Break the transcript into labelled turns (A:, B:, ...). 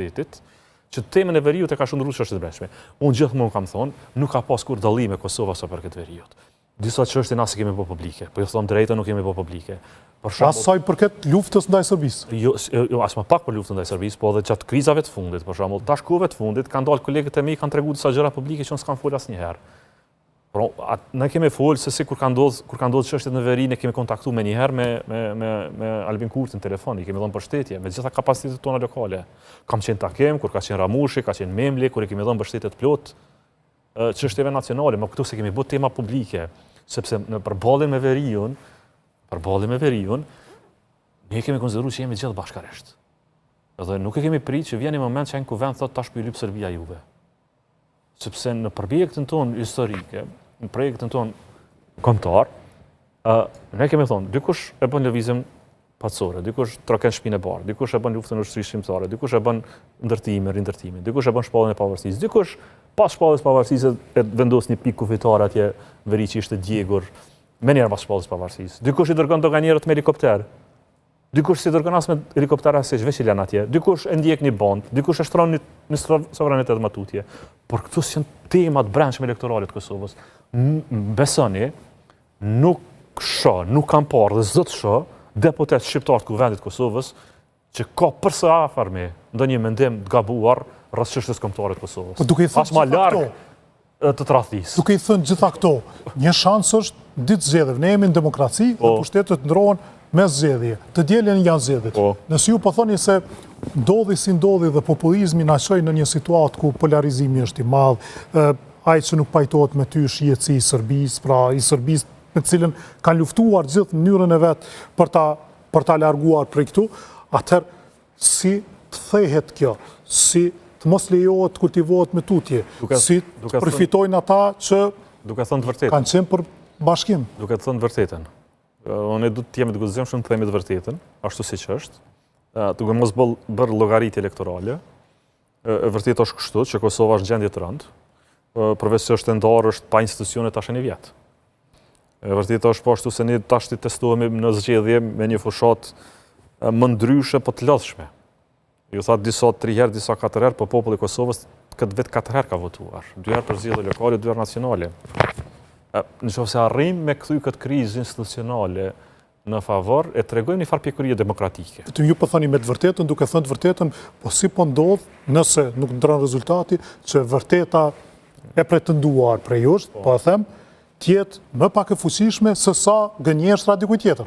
A: shtetit, që temën e veriut e ka shndruar çështjet e brendshme. Unë gjithmonë kam thonë, nuk ka pas kur dallim me Kosova sa për këtë veriut. Disa çështje na kemi bë publike, po ju them drejtën nuk kemi bë publike. Për shembull,
B: asaj përket luftës ndaj Serbisë.
A: Jo, as më pak për luftën ndaj Serbisë, po edhe gjatë krizave të fundit, për shembull, tashkove të fundit kanë dalë kolegët e mi kanë treguar disa gjëra publike që unë s'kam folur asnjëherë. Por ne kemi folur se si kur ka ndodhur çështjet në veri, ne kemi kontaktuar më një herë me Albin Kurtin në telefon, i kemi dhënë përshëndetje me gjitha kapacitetet tona lokale. Kam qenë takem kur ka qenë Ramushi, ka qenë Memli, kur i kemi dhënë mbështetje të plot çështjeve nacionale, më këtu se kemi bërë tema publike, sepse në përballjen me veriun, ne kemi konsideruar që jemi gjithë bashkërisht. Edhe nuk e kemi pritë që vjen një moment që ai në kuvend thotë tash po i lyp Serbia juve. Sepse në projektin ton historike, në projektin ton kombëtar, ne kemi thonë, dikush e bën lëvizjem pacore, dikush troken shtëpinë e bardhë, dikush e bën luftën në ushtrisë shqiptare, dikush e bën ndërtimin, rindërtimin, dikush e bën shpalljen e pavarësisë, dikush pas shpalljes pavarësisë e vendos një pikë kufitar atje veri që ishte djegur me njëherë pas shpalljes pavarësisë. Dikush i dërgon doganierët me helikopter. Dikush si dërgon as me helikopter as veç i lën atje. Dikush e ndjek një bond, dikush e shtron në sovranitet matutje. Por këto janë temat brendshme elektorale të Kosovës. Besoni, nuk kam parë dhe zot shoh deputet shqiptar të kuvendit të Kosovës që ka përsa afërmi ndonjë mendim të gabuar rreth çështjes kombëtare të Kosovës. As më larg të tradhtisë.
B: Duke i thënë gjitha këto, një shans është ditë zgjedhjeve. Ne jemi në demokraci, dhe pushtetet ndrohen me zgjedhje. Të dielën janë zgjedhjet. Nëse ju po thoni se ndodhi si ndodhi dhe populizmi na çoi në një situatë ku polarizimi është i madh, ai që nuk pajtohet me ty është jetësi i Serbisë, pra i Serbisë me të cilën kanë luftuar gjithë mënyrën e vet për ta larguar prej këtu, atëherë si të thehet kjo, si të mos lejohet të kultivohet me tutje, si të përfitojnë ata që kanë qenë për bashkim.
A: Duke të thënë të vërtetën. Unë du të jemi të gëzimshëm të themi të vërtetën, ashtu siç është, duke mos bërë llogaritje elektorale. E vërtetë është kështu që Kosova është në gjendje të rëndë, përveç se është e ndarë është pa institucione tash një vjet. E vërtetë është po ashtu se ne tash të testohemi në zgjedhje me një fushat më ndryshe po të lodhshme. Ju tha disa 3 herë, disa 4 herë, po populli i Kosovës këtë vit 4 herë ka votuar. 2 herë për zgjedhje lokale, 2 herë nacionale. Nëse arrim me kthy këtë krizë institucionale në favor, e tregojmë një farë pjekurie demokratike.
B: Ju po thoni me të vërtetën, duke thënë të vërtetën, po si po ndodh nëse nuk ndron rezultati që vërteta e pretenduar prej jush, po e them, të jetë më pak e fuqishme se sa gënjeshtra dikujt tjetër.